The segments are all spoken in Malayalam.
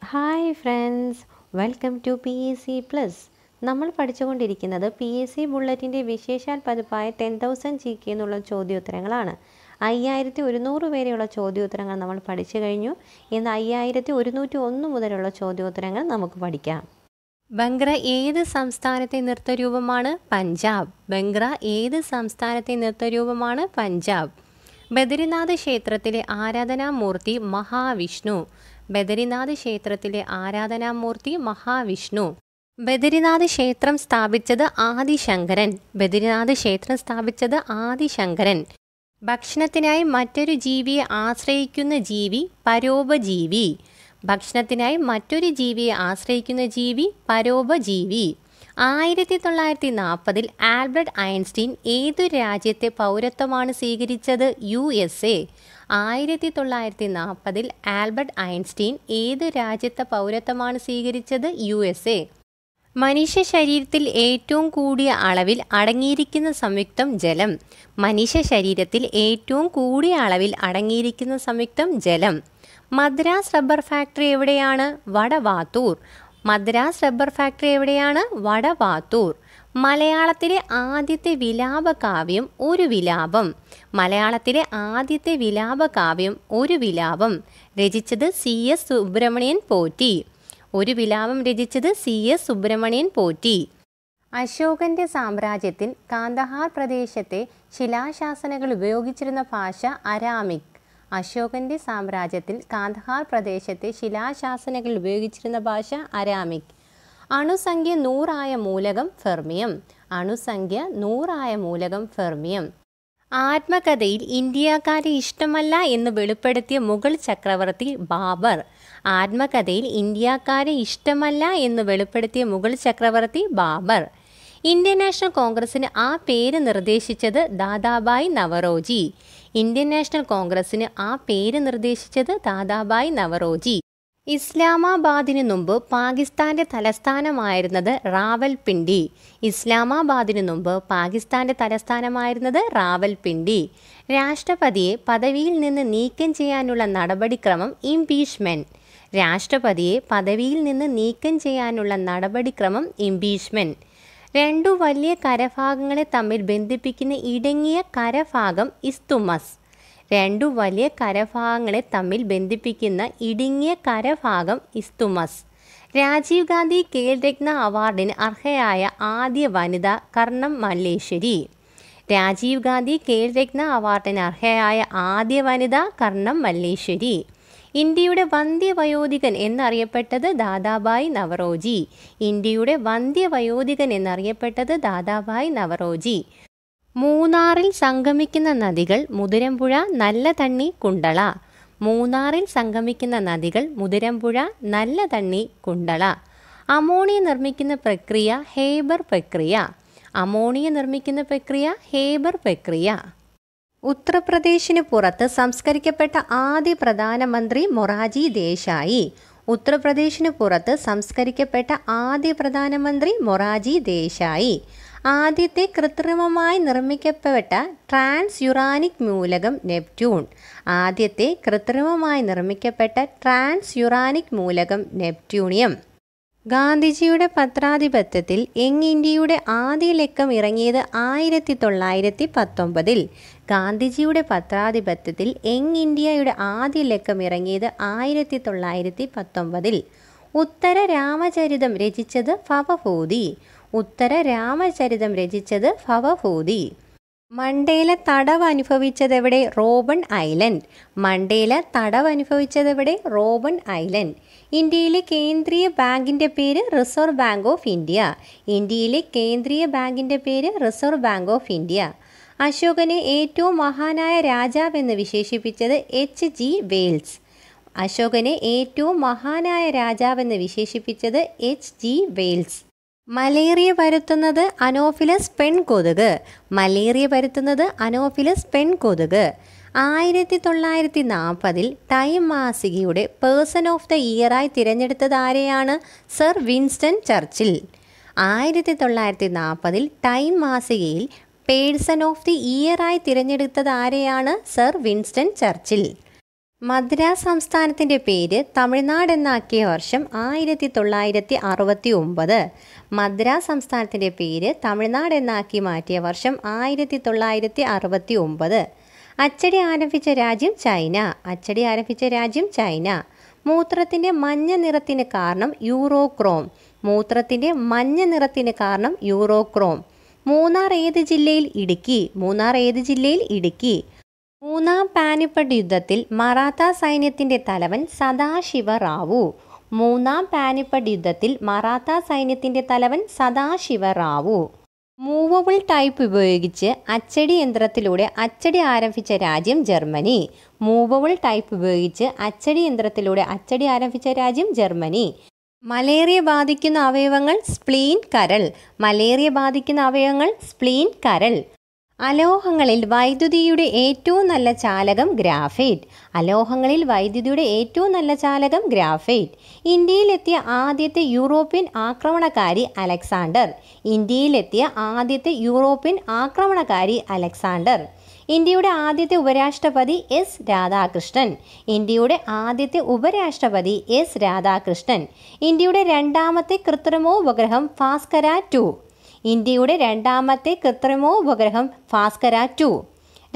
Hi friends, welcome to PSc plus. നമ്മൾ പഠിച്ചുകൊണ്ടിരിക്കുന്നത് PSc ബുള്ളറ്റിൻ്റെ വിശേഷാൽ പതിപ്പായ 10,000 GK എന്നുള്ള ചോദ്യോത്തരങ്ങളാണ്. 5100 വരെയുള്ള ചോദ്യോത്തരങ്ങൾ നമ്മൾ പഠിച്ചു കഴിഞ്ഞു. ഇന്ന് 5101 മുതലുള്ള ചോദ്യോത്തരങ്ങൾ നമുക്ക് പഠിക്കാം. ബംഗ്ര ഏത് സംസ്ഥാനത്തെ നൃത്തരൂപമാണ്? പഞ്ചാബ്. ബംഗ്ര ഏത് സംസ്ഥാനത്തെ നൃത്തരൂപമാണ്? പഞ്ചാബ്. ബദരിനാഥ് ക്ഷേത്രത്തിലെ ആരാധനാമൂർത്തി മഹാവിഷ്ണു. ബദരിനാഥ് ക്ഷേത്രത്തിലെ ആരാധനാമൂർത്തി മഹാവിഷ്ണു. ബദരിനാഥ് ക്ഷേത്രം സ്ഥാപിച്ചത് ആദിശങ്കരൻ. ബദരിനാഥ് ക്ഷേത്രം സ്ഥാപിച്ചത് ആദിശങ്കരൻ. ഭക്ഷണത്തിനായി മറ്റൊരു ജീവിയെ ആശ്രയിക്കുന്ന ജീവി പരോപജീവി. ഭക്ഷണത്തിനായി മറ്റൊരു ജീവിയെ ആശ്രയിക്കുന്ന ജീവി പരോപജീവി. 1940 ആൽബർട്ട് ഐൻസ്റ്റീൻ ഏതു രാജ്യത്തെ പൗരത്വമാണ് സ്വീകരിച്ചത്? USA. 1940 ആൽബർട്ട് ഐൻസ്റ്റീൻ ഏതു രാജ്യത്തെ പൗരത്വമാണ് സ്വീകരിച്ചത്? USA. മനുഷ്യ ശരീരത്തിൽ ഏറ്റവും കൂടിയ അളവിൽ അടങ്ങിയിരിക്കുന്ന സംയുക്തം ജലം. മനുഷ്യ ശരീരത്തിൽ ഏറ്റവും കൂടിയ അളവിൽ അടങ്ങിയിരിക്കുന്ന സംയുക്തം ജലം. മദ്രാസ് റബ്ബർ ഫാക്ടറി എവിടെയാണ്? വടവാത്തൂർ. മദ്രാസ് റബ്ബർ ഫാക്ടറി എവിടെയാണ്? വടവാത്തൂർ. മലയാളത്തിലെ ആദ്യത്തെ വിലാപകാവ്യം ഒരു വിലാപം. മലയാളത്തിലെ ആദ്യത്തെ വിലാപകാവ്യം ഒരു വിലാപം രചിച്ചത് CS സുബ്രഹ്മണ്യൻ പോറ്റി. ഒരു വിലാപം രചിച്ചത് CS സുബ്രഹ്മണ്യൻ പോറ്റി. അശോകന്റെ സാമ്രാജ്യത്തിൽ കാന്ദഹാർ പ്രദേശത്തെ ശിലാശാസനങ്ങൾ ഉപയോഗിച്ചിരുന്ന ഭാഷ അരാമിക്. അശോകന്റെ സാമ്രാജ്യത്തിൽ കാന്ദഹാർ പ്രദേശത്തെ ശിലാശാസനങ്ങൾ ഉപയോഗിച്ചിരുന്ന ഭാഷ അരാമിക്. അണുസംഖ്യ 100 ആയ മൂലകം ഫെർമിയം. അണുസംഖ്യ 100 ആയ മൂലകം ഫെർമിയം. ആത്മകഥയിൽ ഇന്ത്യക്കാരെ ഇഷ്ടമല്ല എന്ന് വെളിപ്പെടുത്തിയ മുഗൾ ചക്രവർത്തി ബാബർ. ആത്മകഥയിൽ ഇന്ത്യക്കാരെ ഇഷ്ടമല്ല എന്ന് വെളിപ്പെടുത്തിയ മുഗൾ ചക്രവർത്തി ബാബർ. ഇന്ത്യൻ നാഷണൽ കോൺഗ്രസിന് ആ പേര് നിർദ്ദേശിച്ചത് ദാദാബായ് നവറോജി. ഇന്ത്യൻ നാഷണൽ കോൺഗ്രസിന് ആ പേര് നിർദ്ദേശിച്ചത് ദാദാബായ് നവറോജി. ഇസ്ലാമാബാദിനു മുമ്പ് പാകിസ്ഥാന്റെ തലസ്ഥാനമായിരുന്നത് റാവൽപിണ്ടി. ഇസ്ലാമാബാദിനു മുമ്പ് പാകിസ്ഥാന്റെ തലസ്ഥാനമായിരുന്നത് റാവൽപിണ്ടി. രാഷ്ട്രപതിയെ പദവിയിൽ നിന്ന് നീക്കം ചെയ്യാനുള്ള നടപടിക്രമം ഇംപീച്ച്മെന്റ്. രാഷ്ട്രപതിയെ പദവിയിൽ നിന്ന് നീക്കം ചെയ്യാനുള്ള നടപടിക്രമം ഇംപീച്ച്മെന്റ്. രണ്ടു വലിയ കരഭാഗങ്ങളെ തമ്മിൽ ബന്ധിപ്പിക്കുന്ന ഇടുങ്ങിയ കരഭാഗം ഇസ്തുമസ്. രണ്ടു വലിയ കരഭാഗങ്ങളെ തമ്മിൽ ബന്ധിപ്പിക്കുന്ന ഇടുങ്ങിയ കരഭാഗം ഇസ്തുമസ്. രാജീവ് ഗാന്ധി ഖേൽരത്ന അവാർഡിന് അർഹയായ ആദ്യ വനിത കർണം മല്ലേശ്വരി. രാജീവ് ഗാന്ധി ഖേൽരത്ന അവാർഡിന് അർഹയായ ആദ്യ വനിത കർണം മല്ലേശ്വരി. ഇന്ത്യയുടെ വന്ധ്യവയോധികൻ എന്നറിയപ്പെട്ടത് ദാദാബായ് നവറോജി. ഇന്ത്യയുടെ വന്ധ്യവയോധികൻ എന്നറിയപ്പെട്ടത് ദാദാബായ് നവറോജി. മൂന്നാറിൽ സംഗമിക്കുന്ന നദികൾ മുതിരമ്പുഴ, നല്ലതണ്ണി, കുണ്ടള. മൂന്നാറിൽ സംഗമിക്കുന്ന നദികൾ മുതിരമ്പുഴ, നല്ലതണ്ണി, കുണ്ടള. അമോണിയ നിർമ്മിക്കുന്ന പ്രക്രിയ ഹേബർ പ്രക്രിയ. അമോണിയ നിർമ്മിക്കുന്ന പ്രക്രിയ ഹേബർ പ്രക്രിയ. ഉത്തർപ്രദേശിന് പുറത്ത് സംസ്കരിക്കപ്പെട്ട ആദ്യ പ്രധാനമന്ത്രി മൊറാർജി ദേശായി. ഉത്തർപ്രദേശിന് പുറത്ത് സംസ്കരിക്കപ്പെട്ട ആദ്യ പ്രധാനമന്ത്രി മൊറാർജി ദേശായി. ആദ്യത്തെ കൃത്രിമമായി നിർമ്മിക്കപ്പെട്ട ട്രാൻസ് യുറാനിക് മൂലകം നെപ്റ്റ്യൂൺ. ആദ്യത്തെ കൃത്രിമമായി നിർമ്മിക്കപ്പെട്ട ട്രാൻസ് യുറാനിക് മൂലകം നെപ്റ്റ്യൂണിയം. ഗാന്ധിജിയുടെ പത്രാധിപത്യത്തിൽ യങ് ഇന്ത്യയുടെ ആദ്യ ലക്കം ഇറങ്ങിയത് 1919. ഗാന്ധിജിയുടെ പത്രാധിപത്യത്തിൽ യങ് ഇന്ത്യയുടെ ആദ്യ ലക്കം ഇറങ്ങിയത് 1919. ഉത്തര രാമചരിതം രചിച്ചത് ഭവഭൂതി. ഉത്തര രാമചരിതം രചിച്ചത് ഭവഭൂതി. മണ്ടേല തടവ് അനുഭവിച്ചതെവിടെ? റോബൺ ഐലൻഡ്. മണ്ടേല തടവ് അനുഭവിച്ചതെവിടെ? റോബൺ ഐലൻഡ്. ഇന്ത്യയിലെ കേന്ദ്രീയ ബാങ്കിൻ്റെ പേര് റിസർവ് ബാങ്ക് ഓഫ് ഇന്ത്യ. ഇന്ത്യയിലെ കേന്ദ്രീയ ബാങ്കിൻ്റെ പേര് റിസർവ് ബാങ്ക് ഓഫ് ഇന്ത്യ. അശോകനെ ഏറ്റവും മഹാനായ രാജാവെന്ന് വിശേഷിപ്പിച്ചത് HG വെയിൽസ്. അശോകനെ ഏറ്റവും മഹാനായ രാജാവെന്ന് വിശേഷിപ്പിച്ചത് HG വെയിൽസ്. മലേറിയ പരത്തുന്നത് അനോഫിലസ് പെൺകൊതുക്. മലേറിയ പരത്തുന്നത് അനോഫിലസ് പെൺകൊതുക്. 1940 ടൈം മാസികയുടെ പേഴ്സൺ ഓഫ് ദ ഇയറായി തിരഞ്ഞെടുത്തത് ആരെയാണ്? Sir Winston Churchill. 1940 ടൈം മാസികയിൽ പേഴ്സൺ ഓഫ് ദി ഇയറായി തിരഞ്ഞെടുത്തത് ആരെയാണ്? സർ വിൻസ്റ്റൺ ചർച്ചിൽ. മദ്രാസ് സംസ്ഥാനത്തിൻ്റെ പേര് തമിഴ്നാട് എന്നാക്കിയ വർഷം 1969. മദ്രാസ് സംസ്ഥാനത്തിൻ്റെ പേര് തമിഴ്നാട് എന്നാക്കി മാറ്റിയ വർഷം 1969. അച്ചടി ആരംഭിച്ച രാജ്യം ചൈന. അച്ചടി ആരംഭിച്ച രാജ്യം ചൈന. മൂത്രത്തിൻ്റെ മഞ്ഞ നിറത്തിന് കാരണം യൂറോക്രോം. മൂത്രത്തിൻ്റെ മഞ്ഞ നിറത്തിന് കാരണം യൂറോക്രോം. മൂന്നാർ ഏത് ജില്ലയിൽ? ഇടുക്കി. മൂന്നാർ ഏത് ജില്ലയിൽ? ഇടുക്കി. മൂന്നാം പാനിപ്പട്ട് യുദ്ധത്തിൽ മറാത്ത സൈന്യത്തിൻ്റെ തലവൻ സദാശിവറാവു. മൂന്നാം പാനിപ്പട്ട് യുദ്ധത്തിൽ മറാത്ത സൈന്യത്തിൻ്റെ തലവൻ സദാശിവറാവു. മൂവബിൾ ടൈപ്പ് ഉപയോഗിച്ച് അച്ചടി യന്ത്രത്തിലൂടെ അച്ചടി ആരംഭിച്ച രാജ്യം ജർമ്മനി. മൂവബിൾ ടൈപ്പ് ഉപയോഗിച്ച് അച്ചടി യന്ത്രത്തിലൂടെ അച്ചടി ആരംഭിച്ച രാജ്യം ജർമ്മനി. മലേറിയ ബാധിക്കുന്ന അവയവങ്ങൾ സ്പ്ലീൻ, കരൾ. മലേറിയ ബാധിക്കുന്ന അവയവങ്ങൾ സ്പ്ലീൻ, കരൾ. അലോഹങ്ങളിൽ വൈദ്യുതിയുടെ ഏറ്റവും നല്ല ചാലകം ഗ്രാഫൈറ്റ്. അലോഹങ്ങളിൽ വൈദ്യുതിയുടെ ഏറ്റവും നല്ല ചാലകം ഗ്രാഫൈറ്റ്. ഇന്ത്യയിലെത്തിയ ആദ്യത്തെ യൂറോപ്യൻ ആക്രമണകാരി അലക്സാണ്ടർ. ഇന്ത്യയിലെത്തിയ ആദ്യത്തെ യൂറോപ്യൻ ആക്രമണകാരി അലക്സാണ്ടർ. ഇന്ത്യയുടെ ആദ്യത്തെ ഉപരാഷ്ട്രപതി എസ് രാധാകൃഷ്ണൻ. ഇന്ത്യയുടെ ആദ്യത്തെ ഉപരാഷ്ട്രപതി എസ് രാധാകൃഷ്ണൻ. ഇന്ത്യയുടെ രണ്ടാമത്തെ കൃത്രിമോപഗ്രഹം ഭാസ്കര 2. ഇന്ത്യയുടെ രണ്ടാമത്തെ കൃത്രിമോപഗ്രഹം ഭാസ്കര 2.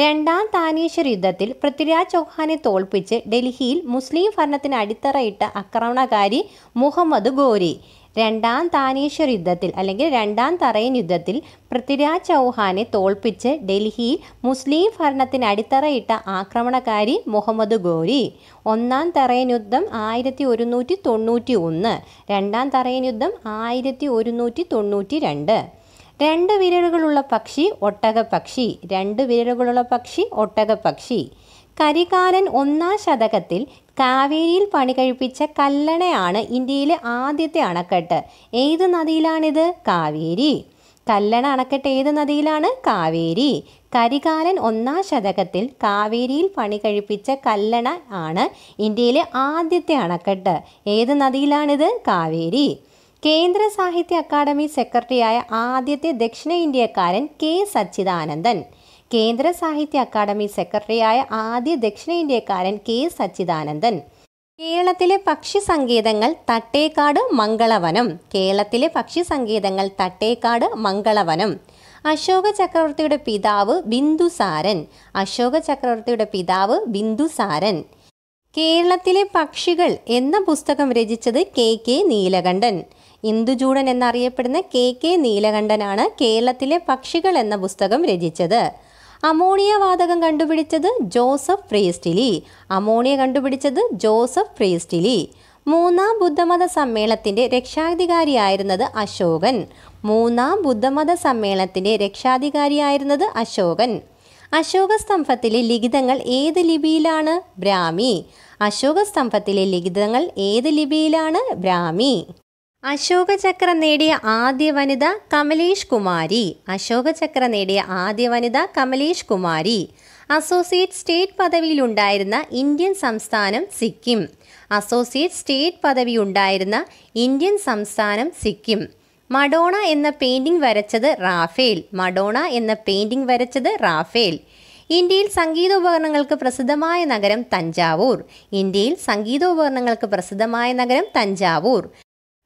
രണ്ടാം താനേശ്വർ യുദ്ധത്തിൽ പൃഥ്വിരാജ് ചൗഹാനെ തോൽപ്പിച്ച് ഡൽഹിയിൽ മുസ്ലിം ഭരണത്തിന് അടിത്തറയിട്ട ആക്രമണകാരി മുഹമ്മദ് ഗോരി. രണ്ടാം താനേശ്വർ യുദ്ധത്തിൽ അല്ലെങ്കിൽ രണ്ടാം തറയൻ യുദ്ധത്തിൽ പൃഥ്വിരാജ് ചൗഹാനെ തോൽപ്പിച്ച് ഡൽഹിയിൽ മുസ്ലിം ഭരണത്തിന് അടിത്തറയിട്ട ആക്രമണകാരി മുഹമ്മദ് ഗോരി. ഒന്നാം തറയൻ യുദ്ധം 1191. രണ്ടാം തറയൻ യുദ്ധം 1192. രണ്ട് വിരലുകളുള്ള പക്ഷി ഒട്ടകപ്പക്ഷി. രണ്ട് വിരലുകളുള്ള പക്ഷി ഒട്ടകപ്പക്ഷി. കരികാലൻ 1-ാം ശതകത്തിൽ കാവേരിയിൽ പണി കഴിപ്പിച്ച കല്ലണയാണ് ഇന്ത്യയിലെ ആദ്യത്തെ അണക്കെട്ട്. ഏത് നദിയിലാണിത്? കാവേരി. കല്ലണ അണക്കെട്ട് ഏത് നദിയിലാണ്? കാവേരി. കരികാലൻ 1-ാം ശതകത്തിൽ കാവേരിയിൽ പണി കഴിപ്പിച്ച കല്ലണ ആണ് ഇന്ത്യയിലെ ആദ്യത്തെ അണക്കെട്ട്. ഏത് നദിയിലാണിത്? കാവേരി. കേന്ദ്ര സാഹിത്യ അക്കാദമി സെക്രട്ടറിയായ ആദ്യത്തെ ദക്ഷിണ ഇന്ത്യക്കാരൻ കെ സച്ചിദാനന്ദൻ. കേന്ദ്ര സാഹിത്യ അക്കാദമി സെക്രട്ടറിയായ ആദ്യ ദക്ഷിണ ഇന്ത്യക്കാരൻ കെ സച്ചിദാനന്ദൻ. കേരളത്തിലെ പക്ഷി സങ്കേതങ്ങൾ തട്ടേക്കാട്, മംഗളവനം. കേരളത്തിലെ പക്ഷി സങ്കേതങ്ങൾ തട്ടേക്കാട്, മംഗളവനം. അശോക ചക്രവർത്തിയുടെ പിതാവ് ബിന്ദുസാരൻ. അശോക ചക്രവർത്തിയുടെ പിതാവ് ബിന്ദുസാരൻ. കേരളത്തിലെ പക്ഷികൾ എന്ന പുസ്തകം രചിച്ചത് കെ കെ നീലകണ്ഠൻ. ഇന്ദുചൂടൻ എന്നറിയപ്പെടുന്ന കെ കെ നീലകണ്ഠനാണ് കേരളത്തിലെ പക്ഷികൾ എന്ന പുസ്തകം രചിച്ചത്. അമോണിയ വാതകം കണ്ടുപിടിച്ചത് ജോസഫ് പ്രീസ്റ്റ്ലി. അമോണിയ കണ്ടുപിടിച്ചത് ജോസഫ് പ്രീസ്റ്റ്ലി. മൂന്നാം ബുദ്ധമത സമ്മേളനത്തിൻ്റെ രക്ഷാധികാരിയായിരുന്നത് അശോകൻ. മൂന്നാം ബുദ്ധമത സമ്മേളനത്തിൻ്റെ രക്ഷാധികാരിയായിരുന്നത് അശോകൻ. അശോക സ്തംഭത്തിലെ ലിഖിതങ്ങൾ ഏത് ലിപിയിലാണ്? ബ്രാഹ്മി. അശോക സ്തംഭത്തിലെ ലിഖിതങ്ങൾ ഏത് ലിപിയിലാണ്? ബ്രാഹ്മി. അശോക ചക്ര നേടിയ ആദ്യ വനിത കമലേഷ് കുമാരി. അശോക ചക്ര നേടിയ ആദ്യ വനിത കമലേഷ് കുമാരി. അസോസിയേറ്റ് സ്റ്റേറ്റ് പദവിയിലുണ്ടായിരുന്ന ഇന്ത്യൻ സംസ്ഥാനം സിക്കിം. അസോസിയേറ്റ് സ്റ്റേറ്റ് പദവിയുണ്ടായിരുന്ന ഇന്ത്യൻ സംസ്ഥാനം സിക്കിം. മഡോണ എന്ന പെയിൻറ്റിംഗ് വരച്ചത് റാഫേൽ. മഡോണ എന്ന പെയിൻറ്റിംഗ് വരച്ചത് റാഫേൽ. ഇന്ത്യയിൽ സംഗീതോപകരണങ്ങൾക്ക് പ്രസിദ്ധമായ നഗരം തഞ്ചാവൂർ. ഇന്ത്യയിൽ സംഗീതോപകരണങ്ങൾക്ക് പ്രസിദ്ധമായ നഗരം തഞ്ചാവൂർ.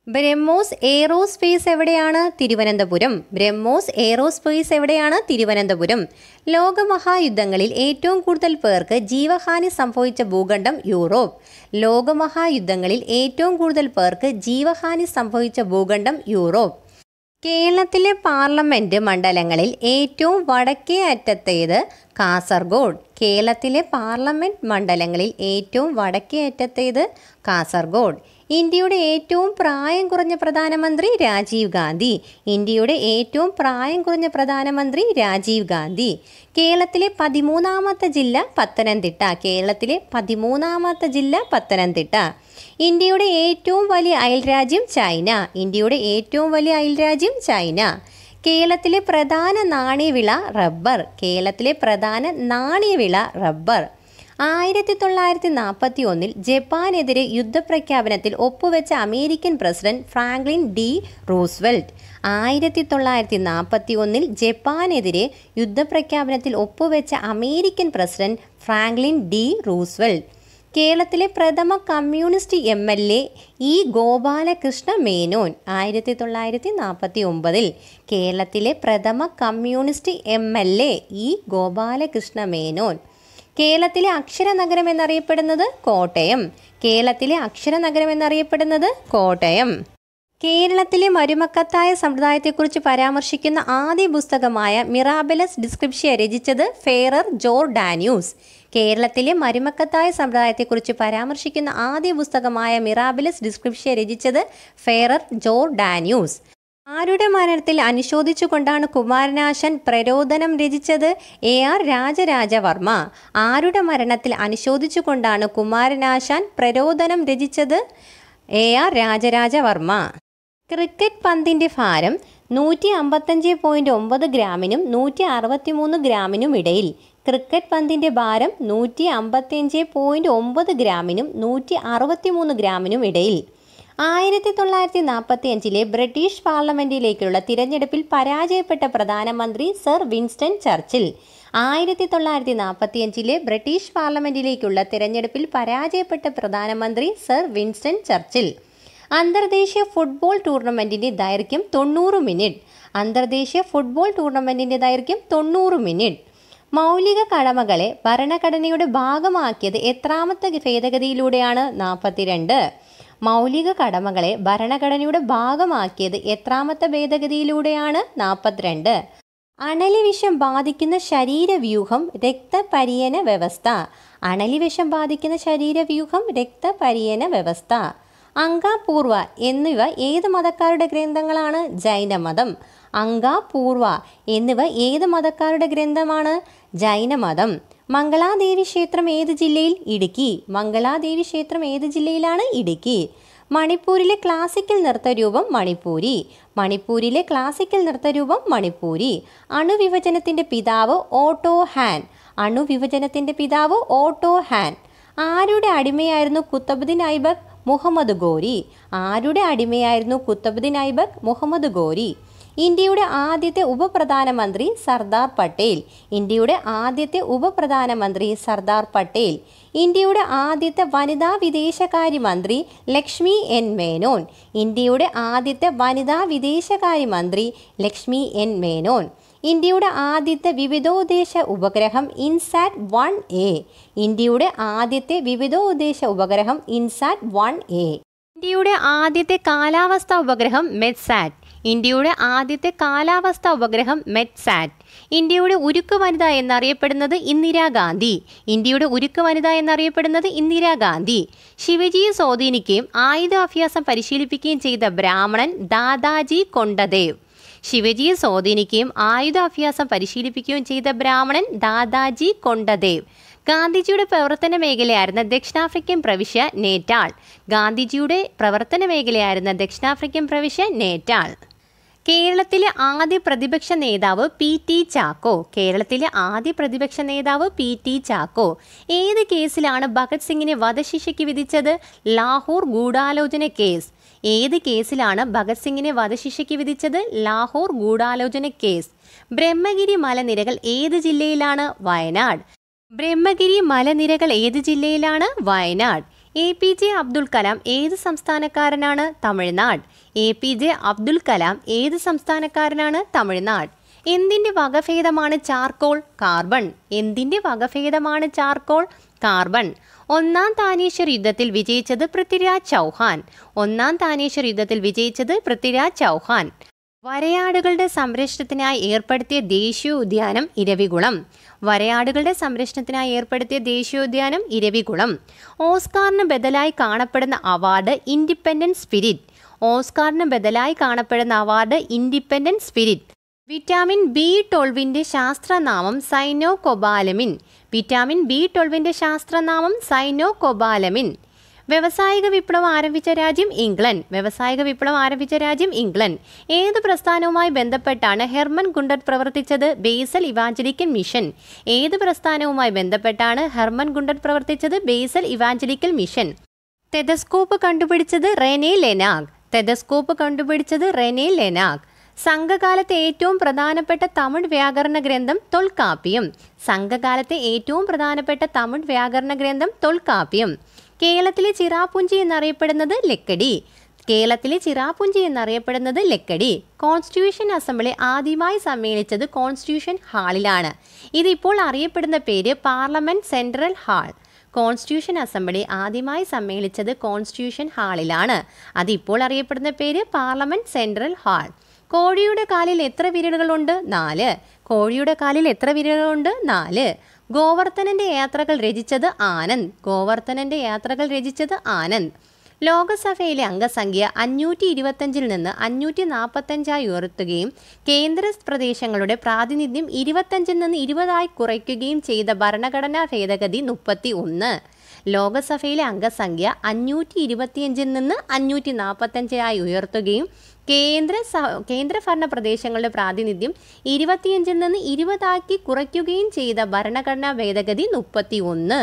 ബ്രഹ്മോസ് എയ്റോസ്പേസ് എവിടെയാണ്? തിരുവനന്തപുരം. ബ്രഹ്മോസ് എയ്റോസ്പേസ് എവിടെയാണ്? തിരുവനന്തപുരം. ലോകമഹായുദ്ധങ്ങളിൽ ഏറ്റവും കൂടുതൽ പേർക്ക് ജീവഹാനി സംഭവിച്ച ഭൂഖണ്ഡം യൂറോപ്പ്. ലോകമഹായുദ്ധങ്ങളിൽ ഏറ്റവും കൂടുതൽ പേർക്ക് ജീവഹാനി സംഭവിച്ച ഭൂഖണ്ഡം യൂറോപ്പ്. കേരളത്തിലെ പാർലമെൻറ്റ് മണ്ഡലങ്ങളിൽ ഏറ്റവും വടക്കേ അറ്റത്തേത്? കാസർഗോഡ്. കേരളത്തിലെ പാർലമെൻറ്റ് മണ്ഡലങ്ങളിൽ ഏറ്റവും വടക്കേ അറ്റത്തേത്? കാസർഗോഡ്. ഇന്ത്യയുടെ ഏറ്റവും പ്രായം കുറഞ്ഞ പ്രധാനമന്ത്രി രാജീവ് ഗാന്ധി. ഇന്ത്യയുടെ ഏറ്റവും പ്രായം കുറഞ്ഞ പ്രധാനമന്ത്രി രാജീവ് ഗാന്ധി. കേരളത്തിലെ 13ാമത്തെ ജില്ല പത്തനംതിട്ട. കേരളത്തിലെ 13ാമത്തെ ജില്ല പത്തനംതിട്ട. ഇന്ത്യയുടെ ഏറ്റവും വലിയ അയൽരാജ്യം ചൈന. ഇന്ത്യയുടെ ഏറ്റവും വലിയ അയൽരാജ്യം ചൈന. കേരളത്തിലെ പ്രധാന നാണ്യവിള റബ്ബർ. കേരളത്തിലെ പ്രധാന നാണ്യവിള റബ്ബർ. 1941 ജപ്പാനെതിരെ യുദ്ധപ്രഖ്യാപനത്തിൽ ഒപ്പുവെച്ച American president Franklin D Roosevelt. 1941 ജപ്പാനെതിരെ യുദ്ധപ്രഖ്യാപനത്തിൽ ഒപ്പുവെച്ച American president Franklin D Roosevelt. കേരളത്തിലെ പ്രഥമ കമ്മ്യൂണിസ്റ്റ് MLA ഇ ഗോപാലകൃഷ്ണ മേനോൻ 1949. കേരളത്തിലെ പ്രഥമ കമ്മ്യൂണിസ്റ്റ് MLA ഇ ഗോപാലകൃഷ്ണ മേനോൻ. കേരളത്തിലെ അക്ഷരനഗരം എന്നറിയപ്പെടുന്നത് കോട്ടയം. കേരളത്തിലെ അക്ഷരനഗരം എന്നറിയപ്പെടുന്നത് കോട്ടയം. കേരളത്തിലെ മരുമക്കത്തായ സമ്പ്രദായത്തെക്കുറിച്ച് പരാമർശിക്കുന്ന ആദ്യ പുസ്തകമായ മിറാബലസ് ഡിസ്ക്രിപ്ഷ്യ രചിച്ചത് ഫെയറർ ജോർഡാന്യൂസ്. കേരളത്തിലെ മരുമക്കത്തായ സമ്പ്രദായത്തെക്കുറിച്ച് പരാമർശിക്കുന്ന ആദ്യ പുസ്തകമായ മിറാബലസ് ഡിസ്ക്രിപ്ഷ്യ രചിച്ചത് ഫെയറർ ജോർഡാന്യൂസ്. ആരുടെ മരണത്തിൽ അനുശോദിച്ചുകൊണ്ടാണ് കുമാരനാശാൻ പ്രരോദനം രചിച്ചത്? AR രാജരാജവർമ്മ. ആരുടെ മരണത്തിൽ അനുശോദിച്ചുകൊണ്ടാണ് കുമാരനാശാൻ പ്രരോദനം രചിച്ചത്? AR രാജരാജവർമ്മ. ക്രിക്കറ്റ് പന്തിൻ്റെ ഭാരം 155.9 ഗ്രാമിനും 163 ഗ്രാമിനും ഇടയിൽ. ക്രിക്കറ്റ് പന്തിൻ്റെ ഭാരം 155.9 ഗ്രാമിനും 163 ഗ്രാമിനും ഇടയിൽ. 1945 ബ്രിട്ടീഷ് പാർലമെൻറ്റിലേക്കുള്ള തിരഞ്ഞെടുപ്പിൽ പരാജയപ്പെട്ട പ്രധാനമന്ത്രി സർ വിൻസ്റ്റൺ ചർച്ചിൽ. 1945 ബ്രിട്ടീഷ് പാർലമെൻറ്റിലേക്കുള്ള തിരഞ്ഞെടുപ്പിൽ പരാജയപ്പെട്ട പ്രധാനമന്ത്രി സർ വിൻസ്റ്റൺ ചർച്ചിൽ. അന്തർദേശീയ ഫുട്ബോൾ ടൂർണമെൻറ്റിൻ്റെ ദൈർഘ്യം 90 മിനിറ്റ്. അന്തർദേശീയ ഫുട്ബോൾ ടൂർണമെൻറ്റിൻ്റെ ദൈർഘ്യം 90 മിനിറ്റ്. മൗലിക കടമകളെ ഭരണഘടനയുടെ ഭാഗമാക്കിയത് എത്രാമത്തെ ഭേദഗതിയിലൂടെയാണ്? 42. മൗലിക കടമകളെ ഭരണഘടനയുടെ ഭാഗമാക്കിയത് എത്രാമത്തെ ഭേദഗതിയിലൂടെയാണ്? 42. അണലിവിഷം ബാധിക്കുന്ന ശരീരവ്യൂഹം രക്തപര്യന വ്യവസ്ഥ. അണലിവിഷം ബാധിക്കുന്ന ശരീരവ്യൂഹം രക്തപര്യന വ്യവസ്ഥ. അംഗാപൂർവ എന്നിവ ഏത് മതക്കാരുടെ ഗ്രന്ഥങ്ങളാണ്? ജൈനമതം. അംഗാപൂർവ എന്നിവ ഏത് മതക്കാരുടെ ഗ്രന്ഥമാണ്? ജൈനമതം. മംഗളാദേവി ക്ഷേത്രം ഏത് ജില്ലയിൽ? ഇടുക്കി. മംഗളാദേവി ക്ഷേത്രം ഏത് ജില്ലയിലാണ്? ഇടുക്കി. മണിപ്പൂരിലെ ക്ലാസിക്കൽ നൃത്തരൂപം മണിപ്പൂരി. മണിപ്പൂരിലെ ക്ലാസിക്കൽ നൃത്തരൂപം മണിപ്പൂരി. അണുവിഭജനത്തിൻ്റെ പിതാവ് ഓട്ടോ ഹാൻ. അണുവിഭജനത്തിൻ്റെ പിതാവ് ഓട്ടോ ഹാൻ. ആരുടെ അടിമയായിരുന്നു കുത്തബുദ്ദീൻ ഐബക്ക്? മുഹമ്മദ് ഗോരി. ആരുടെ അടിമയായിരുന്നു കുത്തബുദ്ദീൻ ഐബക്ക്? മുഹമ്മദ് ഗോരി. ഇന്ത്യയുടെ ആദ്യത്തെ ഉപപ്രധാനമന്ത്രി സർദാർ പട്ടേൽ. ഇന്ത്യയുടെ ആദ്യത്തെ ഉപപ്രധാനമന്ത്രി സർദാർ പട്ടേൽ. ഇന്ത്യയുടെ ആദ്യത്തെ വനിതാ വിദേശകാര്യമന്ത്രി ലക്ഷ്മി എൻ മേനോൻ. ഇന്ത്യയുടെ ആദ്യത്തെ വനിതാ വിദേശകാര്യമന്ത്രി ലക്ഷ്മി എൻ മേനോൻ. ഇന്ത്യയുടെ ആദ്യത്തെ വിവിധോദ്ദേശ ഉപഗ്രഹം ഇൻസാറ്റ് 1A. ഇന്ത്യയുടെ ആദ്യത്തെ വിവിധോദ്ദേശ ഉപഗ്രഹം ഇൻസാറ്റ് 1A. ഇന്ത്യയുടെ ആദ്യത്തെ കാലാവസ്ഥാ ഉപഗ്രഹം മെറ്റ്സാറ്റ്. ഇന്ത്യയുടെ ആദ്യത്തെ കാലാവസ്ഥാ ഉപഗ്രഹം മെറ്റ്സാറ്റ്. ഇന്ത്യയുടെ ഉരുക്ക് വനിത എന്നറിയപ്പെടുന്നത് ഇന്ദിരാഗാന്ധി. ഇന്ത്യയുടെ ഉരുക്ക് വനിത എന്നറിയപ്പെടുന്നത് ഇന്ദിരാഗാന്ധി. ശിവജിയെ സ്വാധീനിക്കുകയും ആയുധാഭ്യാസം പരിശീലിപ്പിക്കുകയും ചെയ്ത ബ്രാഹ്മണൻ ദാദാജി കൊണ്ടദേവ്. ശിവജിയെ സ്വാധീനിക്കുകയും ആയുധാഭ്യാസം പരിശീലിപ്പിക്കുകയും ചെയ്ത ബ്രാഹ്മണൻ ദാദാജി കൊണ്ടദേവ്. ഗാന്ധിജിയുടെ പ്രവർത്തന മേഖലയായിരുന്ന ദക്ഷിണാഫ്രിക്കൻ പ്രവിശ്യ നേറ്റാൾ. ഗാന്ധിജിയുടെ പ്രവർത്തന മേഖലയായിരുന്ന ദക്ഷിണാഫ്രിക്കൻ പ്രവിശ്യ നേറ്റാൾ. കേരളത്തിലെ ആദ്യ പ്രതിപക്ഷ നേതാവ് PT ചാക്കോ. കേരളത്തിലെ ആദ്യ പ്രതിപക്ഷ നേതാവ് PT ചാക്കോ. ഏത് കേസിലാണ് ഭഗത് സിംഗിനെ വധശിക്ഷയ്ക്ക് വിധിച്ചത്? ലാഹോർ ഗൂഢാലോചന കേസ്. ഏത് കേസിലാണ് ഭഗത് സിംഗിനെ വധശിക്ഷയ്ക്ക് വിധിച്ചത്? ലാഹോർ ഗൂഢാലോചന കേസ്. ബ്രഹ്മഗിരി മലനിരകൾ ഏത് ജില്ലയിലാണ്? വയനാട്. ബ്രഹ്മഗിരി മലനിരകൾ ഏത് ജില്ലയിലാണ്? വയനാട്. APJ അബ്ദുൽ കലാം ഏത് സംസ്ഥാനക്കാരനാണ്? തമിഴ്നാട്. APJ അബ്ദുൽ കലാം ഏത് സംസ്ഥാനക്കാരനാണ്? തമിഴ്നാട്. എന്തിൻ്റെ വകഭേദമാണ് ചാർക്കോൾ? കാർബൺ. എന്തിൻ്റെ വകഭേദമാണ് ചാർക്കോൾ? കാർബൺ. ഒന്നാം താനേശ്വർ യുദ്ധത്തിൽ വിജയിച്ചത് പൃഥ്വിരാജ് ചൗഹാൻ. ഒന്നാം താനേശ്വർ യുദ്ധത്തിൽ വിജയിച്ചത് പൃഥ്വിരാജ് ചൗഹാൻ. വരയാടുകളുടെ സംരക്ഷണത്തിനായി ഏർപ്പെടുത്തിയ ദേശീയോദ്യാനം ഇരവികുളം. വരയാടുകളുടെ സംരക്ഷണത്തിനായി ഏർപ്പെടുത്തിയ ദേശീയോദ്യാനം ഇരവികുളം. ഓസ്കാറിന് ബദലായി കാണപ്പെടുന്ന അവാർഡ് ഇൻഡിപെൻഡൻസ് സ്പിരിറ്റ്. ഓസ്കാറിന് ബദലായി കാണപ്പെടുന്ന award independence spirit. Vitamin B12 ശാസ്ത്രനാമം സൈനോകൊബാലമിൻ. വിറ്റാമിൻ B12 ശാസ്ത്രനാമം സൈനോകൊബാലമിൻ. വ്യവസായിക വിപ്ലവം ആരംഭിച്ച രാജ്യം ഇംഗ്ലണ്ട്. വ്യവസായിക വിപ്ലവം ആരംഭിച്ച രാജ്യം ഇംഗ്ലണ്ട്. ഏത് പ്രസ്ഥാനവുമായി ബന്ധപ്പെട്ടാണ് ഹെർമൻ ഗുണ്ടർട്ട് പ്രവർത്തിച്ചത്? Basel evangelical mission. ഏത് പ്രസ്ഥാനവുമായി ബന്ധപ്പെട്ടാണ് ഹെർമൻ ഗുണ്ടർട്ട് പ്രവർത്തിച്ചത്? Basel evangelical mission. ടെലസ്കോപ്പ് കണ്ടുപിടിച്ചത് റെനെ ലെനാഗ്. ടെലസ്കോപ്പ് കണ്ടുപിടിച്ചത് റെനെ ലെനാഗ്. സംഘകാലത്തെ ഏറ്റവും പ്രധാനപ്പെട്ട തമിഴ് വ്യാകരണ ഗ്രന്ഥം തൊൽക്കാപ്യം. സംഘകാലത്തെ ഏറ്റവും പ്രധാനപ്പെട്ട തമിഴ് വ്യാകരണ ഗ്രന്ഥം തൊൽക്കാപ്യം. കേരളത്തിലെ ചിറാപുഞ്ചി എന്നറിയപ്പെടുന്നത് ലക്കടി. കേരളത്തിലെ ചിറാപുഞ്ചി എന്നറിയപ്പെടുന്നത് ലക്കടി. കോൺസ്റ്റിറ്റ്യൂഷൻ അസംബ്ലി ആദ്യമായി സമ്മേളിച്ചത് കോൺസ്റ്റിറ്റ്യൂഷൻ ഹാളിലാണ്. ഇതിപ്പോൾ അറിയപ്പെടുന്ന പേര് parliament central hall. Constitution assembly ആദ്യമായി സമ്മേളിച്ചത് കോൺസ്റ്റിറ്റ്യൂഷൻ ഹാളിലാണ്. അതിപ്പോൾ അറിയപ്പെടുന്ന പേര് പാർലമെന്റ് സെൻട്രൽ ഹാൾ. കോഴിയുടെ കാലിൽ എത്ര വിരലുകളുണ്ട്? 4. കോഴിയുടെ കാലിൽ എത്ര വിരലുകളുണ്ട്? 4. ഗോവർദ്ധനന്റെ യാത്രകൾ രചിച്ചത് ആനന്ദ്. ഗോവർദ്ധനന്റെ യാത്രകൾ രചിച്ചത് ആനന്ദ്. ലോകസഭയിലെ അംഗസംഖ്യ 525 നിന്ന് 545 ഉയർത്തുകയും കേന്ദ്ര പ്രദേശങ്ങളുടെ പ്രാതിനിധ്യം 25 നിന്ന് 20 കുറയ്ക്കുകയും ചെയ്ത ഭരണഘടനാ ഭേദഗതി 31. ലോകസഭയിലെ അംഗസംഖ്യ 525 നിന്ന് 545 ഉയർത്തുകയും കേന്ദ്രഭരണ പ്രദേശങ്ങളുടെ പ്രാതിനിധ്യം 25 നിന്ന് 20 കുറയ്ക്കുകയും ചെയ്ത ഭരണഘടനാ ഭേദഗതി 31.